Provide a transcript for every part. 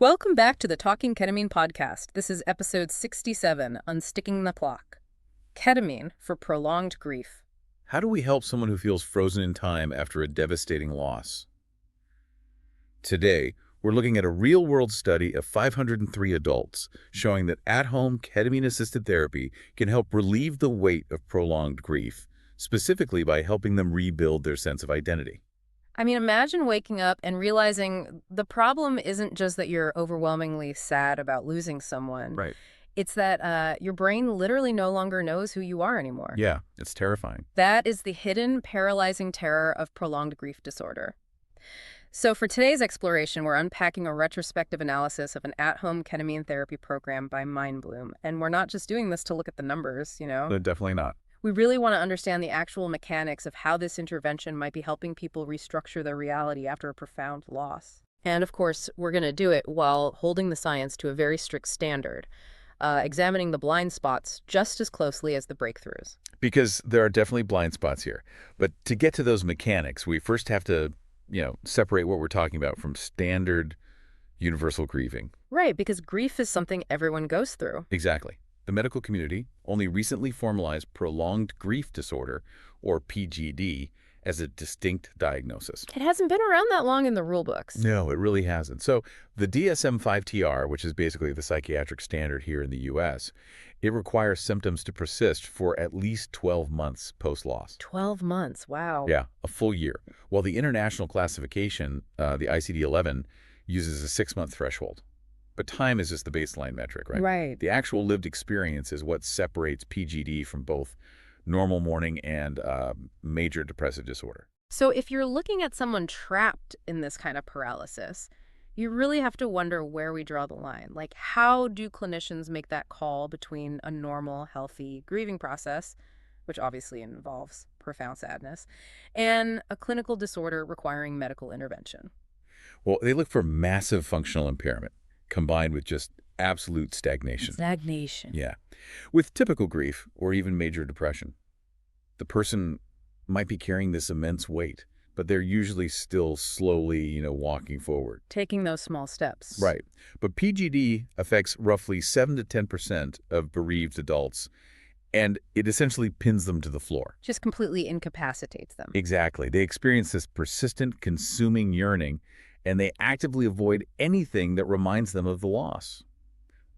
Welcome back to the Talking Ketamine podcast. This is episode 67, Unsticking the Clock. Ketamine for prolonged grief. How do we help someone who feels frozen in time after a devastating loss? Today, we're looking at a real-world study of 503 adults showing that at-home ketamine-assisted therapy can help relieve the weight of prolonged grief, specifically by helping them rebuild their sense of identity. I mean, imagine waking up and realizing the problem isn't just that you're overwhelmingly sad about losing someone. Right. It's that your brain literally no longer knows who you are anymore. Yeah, it's terrifying. That is the hidden, paralyzing terror of prolonged grief disorder. So for today's exploration, we're unpacking a retrospective analysis of an at-home ketamine therapy program by Mindbloom. And we're not just doing this to look at the numbers, Definitely not. We really want to understand the actual mechanics of how this intervention might be helping people restructure their reality after a profound loss. And of course, we're going to do it while holding the science to a very strict standard, examining the blind spots just as closely as the breakthroughs. Because there are definitely blind spots here. But to get to those mechanics, we first have to, separate what we're talking about from standard universal grieving. Right, because grief is something everyone goes through. Exactly. The medical community only recently formalized prolonged grief disorder, or PGD, as a distinct diagnosis. It hasn't been around that long in the rule books. No, it really hasn't. So the DSM-5-TR, which is basically the psychiatric standard here in the U.S., it requires symptoms to persist for at least 12 months post-loss. 12 months, wow. Yeah, a full year. While the international classification, the ICD-11, uses a 6-month threshold. But time is just the baseline metric, right? Right. The actual lived experience is what separates PGD from both normal mourning and major depressive disorder. So if you're looking at someone trapped in this kind of paralysis, you really have to wonder where we draw the line. Like, how do clinicians make that call between a normal, healthy grieving process, which obviously involves profound sadness, and a clinical disorder requiring medical intervention? Well, they look for massive functional impairment, combined with just absolute stagnation. Stagnation. Yeah. With typical grief, or even major depression, the person might be carrying this immense weight, but they're usually still slowly, walking forward. Taking those small steps. Right. But PGD affects roughly 7 to 10% of bereaved adults, and it essentially pins them to the floor. Just completely incapacitates them. Exactly. They experience this persistent, consuming yearning, and they actively avoid anything that reminds them of the loss.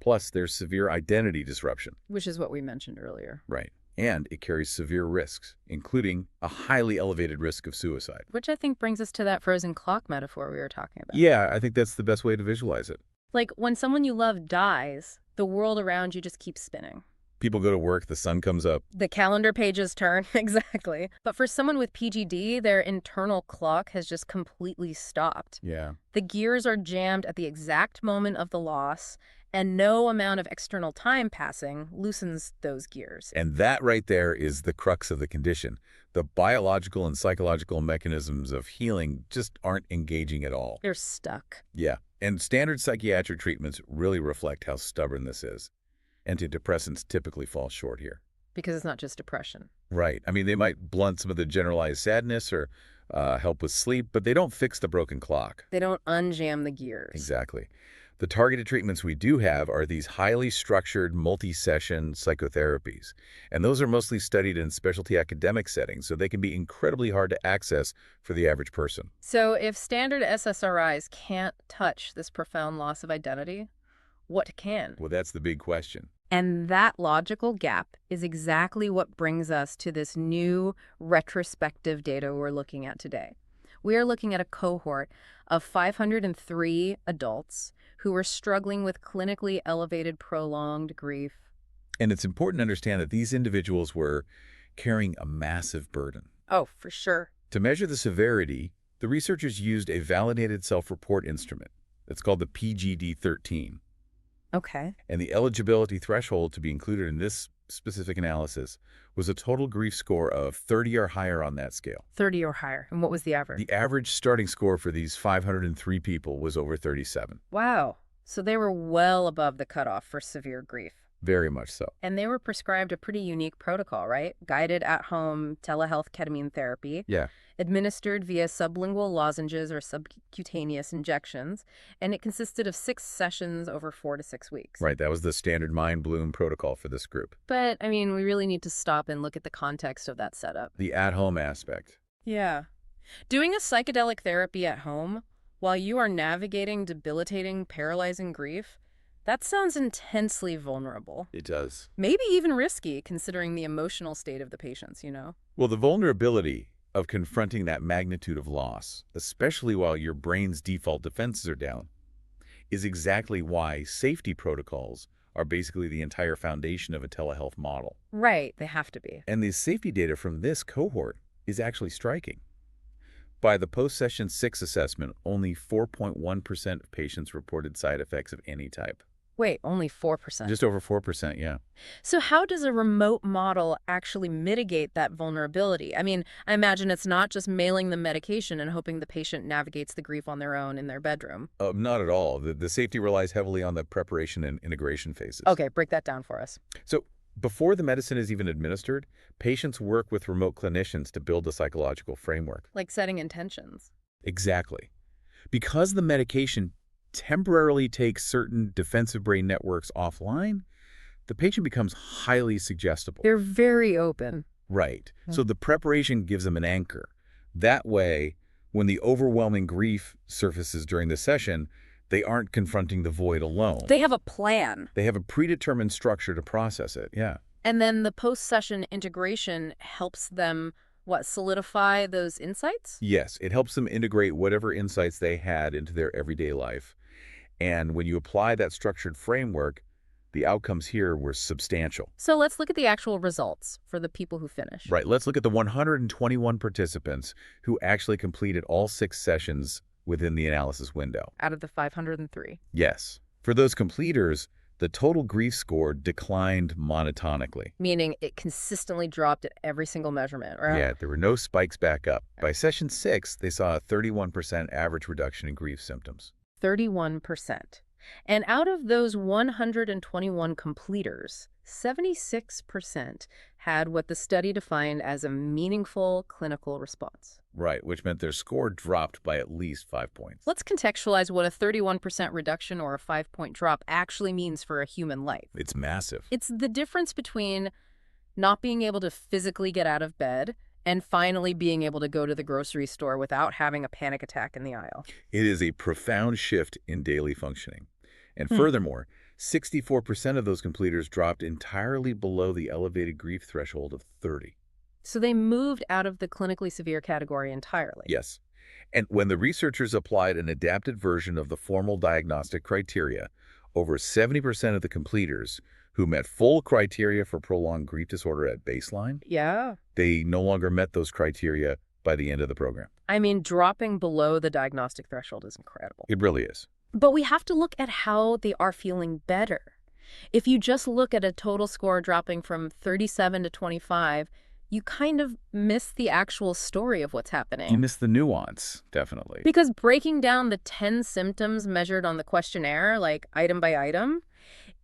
Plus, there's severe identity disruption. Which is what we mentioned earlier. Right. And it carries severe risks, including a highly elevated risk of suicide. Which I think brings us to that frozen clock metaphor we were talking about. Yeah, I think that's the best way to visualize it. Like, when someone you love dies, the world around you just keeps spinning. People go to work, the sun comes up. The calendar pages turn, exactly. But for someone with PGD, their internal clock has just completely stopped. Yeah. The gears are jammed at the exact moment of the loss, and no amount of external time passing loosens those gears. And that right there is the crux of the condition. The biological and psychological mechanisms of healing just aren't engaging at all. They're stuck. Yeah. And standard psychiatric treatments really reflect how stubborn this is. Antidepressants typically fall short here. Because it's not just depression. Right. I mean, they might blunt some of the generalized sadness or help with sleep, but they don't fix the broken clock. They don't unjam the gears. Exactly. The targeted treatments we do have are these highly structured multi-session psychotherapies. And those are mostly studied in specialty academic settings, so they can be incredibly hard to access for the average person. So if standard SSRIs can't touch this profound loss of identity, what can? Well, that's the big question. And that logical gap is exactly what brings us to this new retrospective data we're looking at today. We are looking at a cohort of 503 adults who were struggling with clinically elevated prolonged grief. And it's important to understand that these individuals were carrying a massive burden. Oh, for sure. To measure the severity, the researchers used a validated self-report instrument. It's called the PGD-13. Okay. And the eligibility threshold to be included in this specific analysis was a total grief score of 30 or higher on that scale. 30 or higher. And what was the average? The average starting score for these 503 people was over 37. Wow. So they were well above the cutoff for severe grief. Very much so. And they were prescribed a pretty unique protocol, right? Guided at-home telehealth ketamine therapy. Yeah. administered via sublingual lozenges or subcutaneous injections, and it consisted of 6 sessions over 4 to 6 weeks. Right, that was the standard Mindbloom protocol for this group. But, I mean, we really need to stop and look at the context of that setup. The at-home aspect. Yeah. Doing a psychedelic therapy at home while you are navigating debilitating, paralyzing grief, that sounds intensely vulnerable. It does. Maybe even risky, considering the emotional state of the patients. Well, the vulnerability of confronting that magnitude of loss, especially while your brain's default defenses are down, is exactly why safety protocols are basically the entire foundation of a telehealth model. Right, they have to be. And the safety data from this cohort is actually striking. By the post-session 6 assessment, only 4.1% of patients reported side effects of any type. Wait, only 4%. Just over 4%, yeah. So how does a remote model actually mitigate that vulnerability? I mean, I imagine it's not just mailing the medication and hoping the patient navigates the grief on their own in their bedroom. Not at all. The safety relies heavily on the preparation and integration phases. Okay, break that down for us. So before the medicine is even administered, patients work with remote clinicians to build a psychological framework. Like setting intentions. Exactly. Because the medication temporarily takes certain defensive brain networks offline, the patient becomes highly suggestible. They're very open. Right. So the preparation gives them an anchor. That way, when the overwhelming grief surfaces during the session, they aren't confronting the void alone. They have a plan. They have a predetermined structure to process it, yeah. And then the post-session integration helps them, solidify those insights? Yes, it helps them integrate whatever insights they had into their everyday life. And when you apply that structured framework, the outcomes here were substantial. So let's look at the actual results for the people who finished. Right, let's look at the 121 participants who actually completed all 6 sessions within the analysis window. Out of the 503. Yes. For those completers, the total grief score declined monotonically. Meaning it consistently dropped at every single measurement, right? Yeah, there were no spikes back up. By session 6, they saw a 31% average reduction in grief symptoms. 31%. And out of those 121 completers, 76% had what the study defined as a meaningful clinical response. Right, which meant their score dropped by at least 5 points. Let's contextualize what a 31% reduction or a 5-point drop actually means for a human life. It's massive. It's the difference between not being able to physically get out of bed and finally being able to go to the grocery store without having a panic attack in the aisle. It is a profound shift in daily functioning. And furthermore, 64% of those completers dropped entirely below the elevated grief threshold of 30. So they moved out of the clinically severe category entirely. Yes. And when the researchers applied an adapted version of the formal diagnostic criteria, over 70% of the completers who met full criteria for prolonged grief disorder at baseline, Yeah. they no longer met those criteria by the end of the program. I mean, dropping below the diagnostic threshold is incredible. It really is. But we have to look at how they are feeling better. If you just look at a total score dropping from 37 to 25, you kind of miss the actual story of what's happening. You miss the nuance, definitely. Because breaking down the 10 symptoms measured on the questionnaire, like item by item,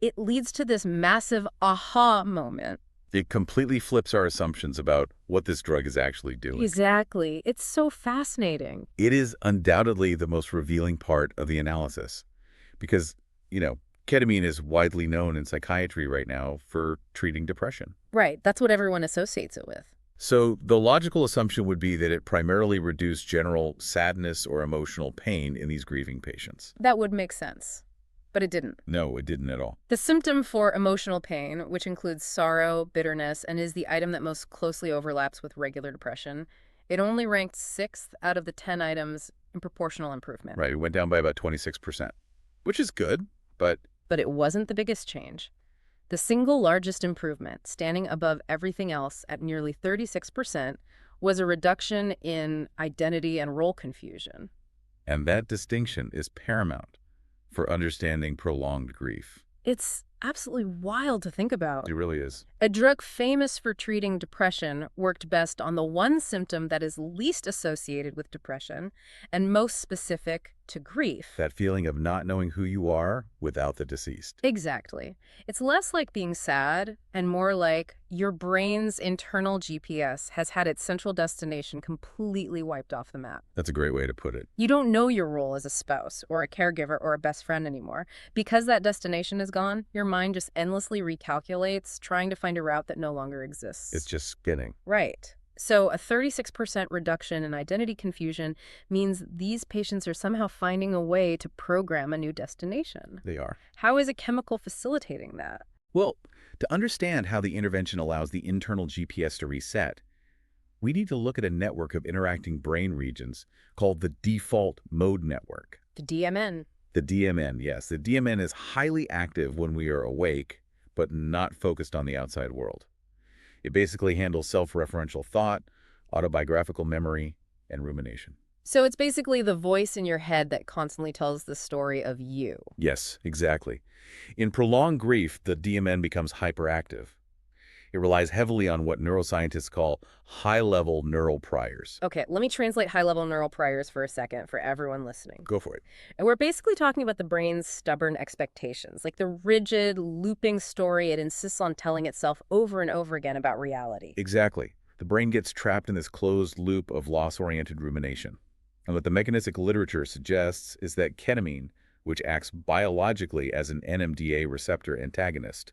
it leads to this massive aha moment. It completely flips our assumptions about what this drug is actually doing. Exactly. It's so fascinating. It is undoubtedly the most revealing part of the analysis because, ketamine is widely known in psychiatry right now for treating depression. Right. That's what everyone associates it with. So the logical assumption would be that it primarily reduced general sadness or emotional pain in these grieving patients. That would make sense. But it didn't. No, it didn't at all. The symptom for emotional pain, which includes sorrow, bitterness, and is the item that most closely overlaps with regular depression, it only ranked 6th out of the 10 items in proportional improvement. Right, it went down by about 26%, which is good, but it wasn't the biggest change. The single largest improvement, standing above everything else at nearly 36%, was a reduction in identity and role confusion. And that distinction is paramount for understanding prolonged grief. It's absolutely wild to think about. It really is. A drug famous for treating depression worked best on the one symptom that is least associated with depression and most specific to grief. That feeling of not knowing who you are without the deceased. Exactly. It's less like being sad and more like your brain's internal GPS has had its central destination completely wiped off the map. That's a great way to put it. You don't know your role as a spouse or a caregiver or a best friend anymore. Because that destination is gone, your mind just endlessly recalculates, trying to find a route that no longer exists. It's just skinning. Right. So a 36% reduction in identity confusion means these patients are somehow finding a way to program a new destination. They are. How is a chemical facilitating that? Well, to understand how the intervention allows the internal GPS to reset, we need to look at a network of interacting brain regions called the default mode network. The DMN. The DMN, yes. The DMN is highly active when we are awake, but not focused on the outside world. It basically handles self-referential thought, autobiographical memory, and rumination. So it's basically the voice in your head that constantly tells the story of you. Yes, exactly. In prolonged grief, the DMN becomes hyperactive. It relies heavily on what neuroscientists call high-level neural priors. Okay, let me translate high-level neural priors for a second for everyone listening. Go for it. And we're basically talking about the brain's stubborn expectations, like the rigid, looping story it insists on telling itself over and over again about reality. Exactly. The brain gets trapped in this closed loop of loss-oriented rumination. And what the mechanistic literature suggests is that ketamine, which acts biologically as an NMDA receptor antagonist,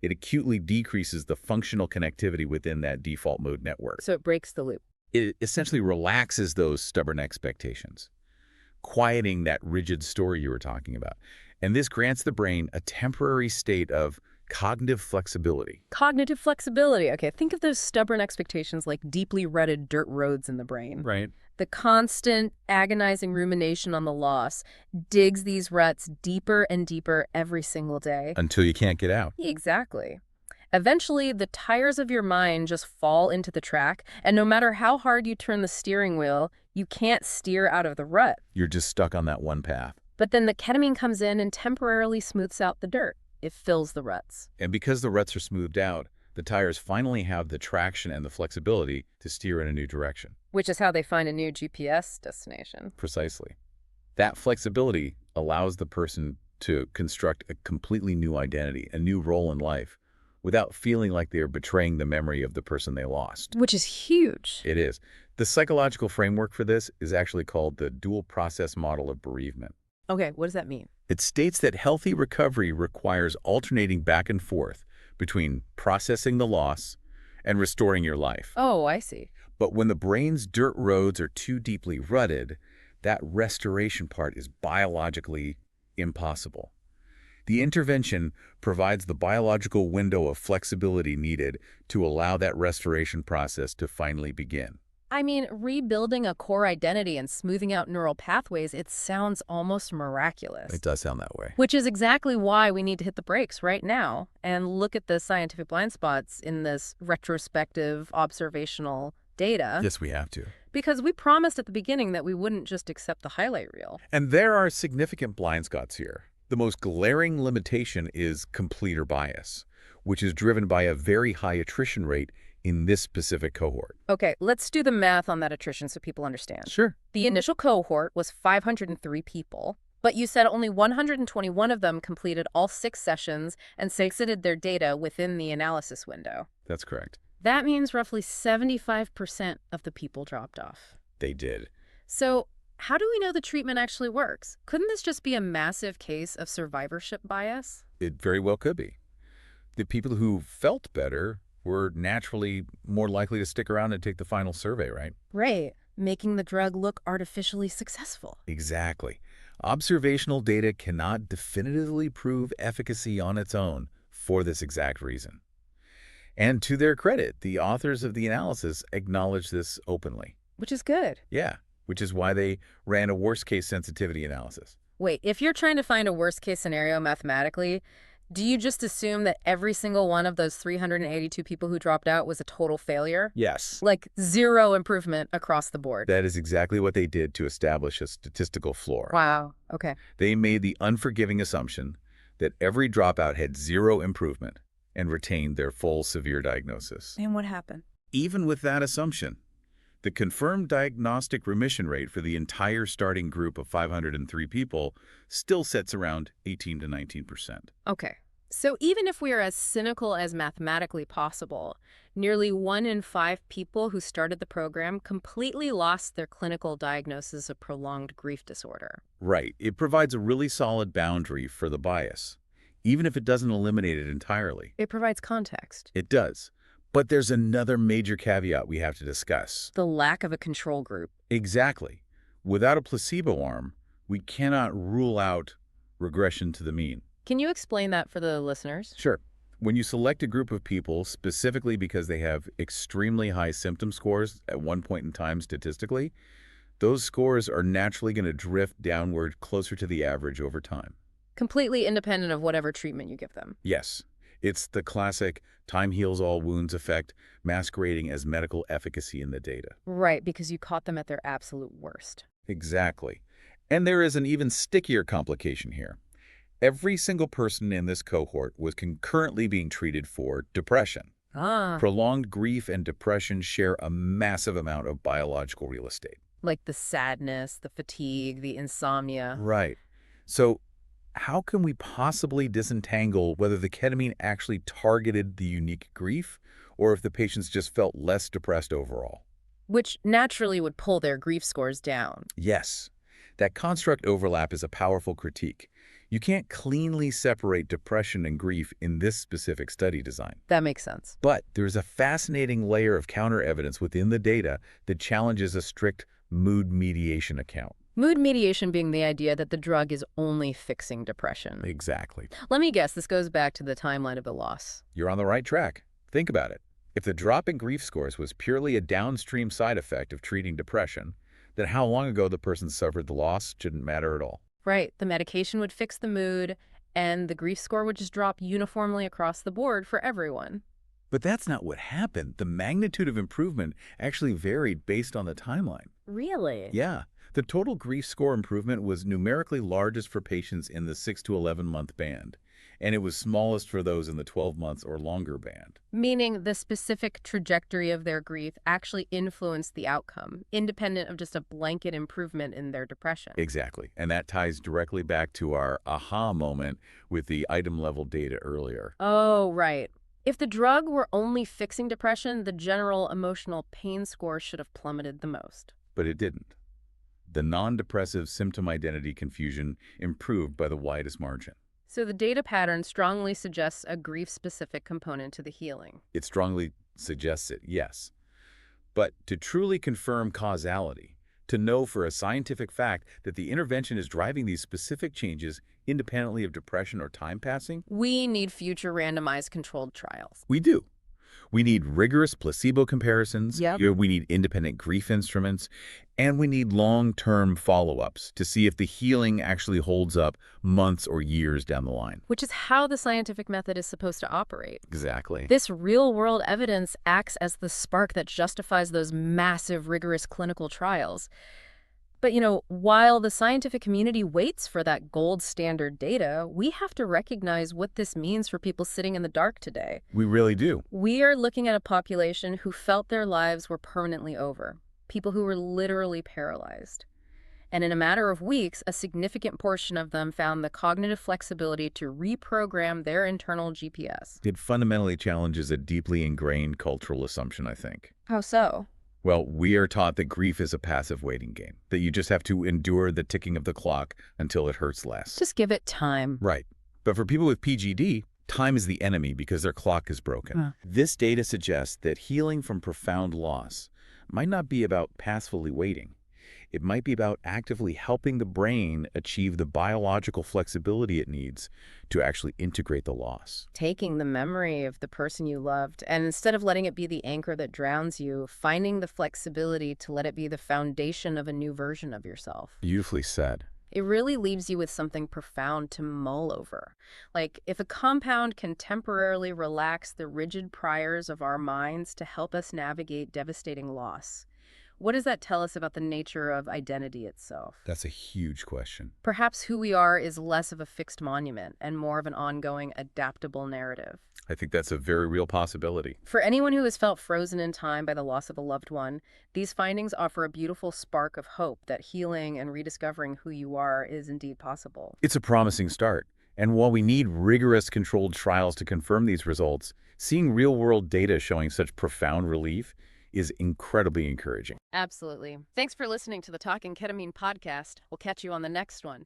it acutely decreases the functional connectivity within that default mode network. So it breaks the loop. It essentially relaxes those stubborn expectations, quieting that rigid story you were talking about. And this grants the brain a temporary state of cognitive flexibility. Cognitive flexibility. Okay, think of those stubborn expectations like deeply rutted dirt roads in the brain. Right. The constant, agonizing rumination on the loss digs these ruts deeper and deeper every single day. Until you can't get out. Exactly. Eventually, the tires of your mind just fall into the track, and no matter how hard you turn the steering wheel, you can't steer out of the rut. You're just stuck on that one path. But then the ketamine comes in and temporarily smooths out the dirt. It fills the ruts. And because the ruts are smoothed out, the tires finally have the traction and the flexibility to steer in a new direction. Which is how they find a new GPS destination. Precisely. That flexibility allows the person to construct a completely new identity, a new role in life, without feeling like they're betraying the memory of the person they lost. Which is huge. It is. The psychological framework for this is actually called the dual process model of bereavement. Okay, what does that mean? It states that healthy recovery requires alternating back and forth between processing the loss and restoring your life. Oh, I see. But when the brain's dirt roads are too deeply rutted, that restoration part is biologically impossible. The intervention provides the biological window of flexibility needed to allow that restoration process to finally begin. I mean, rebuilding a core identity and smoothing out neural pathways, it sounds almost miraculous. It does sound that way. Which is exactly why we need to hit the brakes right now and look at the scientific blind spots in this retrospective observational data. Yes, we have to. Because we promised at the beginning that we wouldn't just accept the highlight reel. And there are significant blind spots here. The most glaring limitation is completer bias, which is driven by a very high attrition rate in this specific cohort. Okay, let's do the math on that attrition so people understand. Sure. The initial cohort was 503 people, but you said only 121 of them completed all 6 sessions and exited their data within the analysis window. That's correct. That means roughly 75% of the people dropped off. They did. So how do we know the treatment actually works? Couldn't this just be a massive case of survivorship bias? It very well could be. The people who felt better were naturally more likely to stick around and take the final survey, right? Right, making the drug look artificially successful. Exactly. Observational data cannot definitively prove efficacy on its own for this exact reason. And to their credit, the authors of the analysis acknowledge this openly. Which is good. Yeah, which is why they ran a worst-case sensitivity analysis. Wait, if you're trying to find a worst-case scenario mathematically, do you just assume that every single one of those 382 people who dropped out was a total failure? Yes. Like zero improvement across the board? That is exactly what they did to establish a statistical floor. Wow, okay. They made the unforgiving assumption that every dropout had zero improvement and retained their full severe diagnosis. And what happened? Even with that assumption, the confirmed diagnostic remission rate for the entire starting group of 503 people still sits around 18 to 19%. Okay. So even if we are as cynical as mathematically possible, nearly 1 in 5 people who started the program completely lost their clinical diagnosis of prolonged grief disorder. Right. It provides a really solid boundary for the bias, even if it doesn't eliminate it entirely. It provides context. It does. But there's another major caveat we have to discuss. The lack of a control group. Exactly. Without a placebo arm, we cannot rule out regression to the mean. Can you explain that for the listeners? Sure. When you select a group of people specifically because they have extremely high symptom scores at one point in time statistically, those scores are naturally going to drift downward closer to the average over time. Completely independent of whatever treatment you give them. Yes. It's the classic time heals all wounds effect masquerading as medical efficacy in the data. Right, because you caught them at their absolute worst. Exactly. And there is an even stickier complication here. Every single person in this cohort was concurrently being treated for depression. Prolonged grief and depression share a massive amount of biological real estate. Like the sadness, the fatigue, the insomnia. Right. So how can we possibly disentangle whether the ketamine actually targeted the unique grief or if the patients just felt less depressed overall? Which naturally would pull their grief scores down. Yes. That construct overlap is a powerful critique. You can't cleanly separate depression and grief in this specific study design. That makes sense. But there's a fascinating layer of counter-evidence within the data that challenges a strict mood mediation account. Mood mediation being the idea that the drug is only fixing depression. Exactly. Let me guess, this goes back to the timeline of the loss. You're on the right track. Think about it. If the drop in grief scores was purely a downstream side effect of treating depression, then how long ago the person suffered the loss shouldn't matter at all. Right. The medication would fix the mood, and the grief score would just drop uniformly across the board for everyone. But that's not what happened. The magnitude of improvement actually varied based on the timeline. Really? Yeah. The total grief score improvement was numerically largest for patients in the 6 to 11-month band, and it was smallest for those in the 12 months or longer band. Meaning the specific trajectory of their grief actually influenced the outcome, independent of just a blanket improvement in their depression. Exactly. And that ties directly back to our aha moment with the item-level data earlier. Oh, right. If the drug were only fixing depression, the general emotional pain score should have plummeted the most. But it didn't. The non-depressive symptom identity confusion improved by the widest margin. So the data pattern strongly suggests a grief-specific component to the healing. It strongly suggests it, yes. But to truly confirm causality, to know for a scientific fact that the intervention is driving these specific changes independently of depression or time passing, We need future randomized controlled trials. we do. We need rigorous placebo comparisons, Yep. we need independent grief instruments, and we need long-term follow-ups to see if the healing actually holds up months or years down the line. Which is how the scientific method is supposed to operate. Exactly. This real-world evidence acts as the spark that justifies those massive, rigorous clinical trials. But, while the scientific community waits for that gold standard data, we have to recognize what this means for people sitting in the dark today. We really do. We are looking at a population who felt their lives were permanently over, people who were literally paralyzed. And in a matter of weeks, a significant portion of them found the cognitive flexibility to reprogram their internal GPS. It fundamentally challenges a deeply ingrained cultural assumption, I think. How so? Well, we are taught that grief is a passive waiting game, that you just have to endure the ticking of the clock until it hurts less. Just give it time. Right. But for people with PGD, time is the enemy because their clock is broken. This data suggests that healing from profound loss might not be about passively waiting. It might be about actively helping the brain achieve the biological flexibility it needs to actually integrate the loss. Taking the memory of the person you loved, and instead of letting it be the anchor that drowns you, finding the flexibility to let it be the foundation of a new version of yourself. Beautifully said. It really leaves you with something profound to mull over. Like, if a compound can temporarily relax the rigid priors of our minds to help us navigate devastating loss, What does that tell us about the nature of identity itself? That's a huge question. Perhaps who we are is less of a fixed monument and more of an ongoing, adaptable narrative. I think that's a very real possibility. For anyone who has felt frozen in time by the loss of a loved one, these findings offer a beautiful spark of hope that healing and rediscovering who you are is indeed possible. It's a promising start. And while we need rigorous controlled trials to confirm these results, seeing real-world data showing such profound relief is incredibly encouraging. Absolutely. Thanks for listening to the Talking Ketamine podcast. We'll catch you on the next one.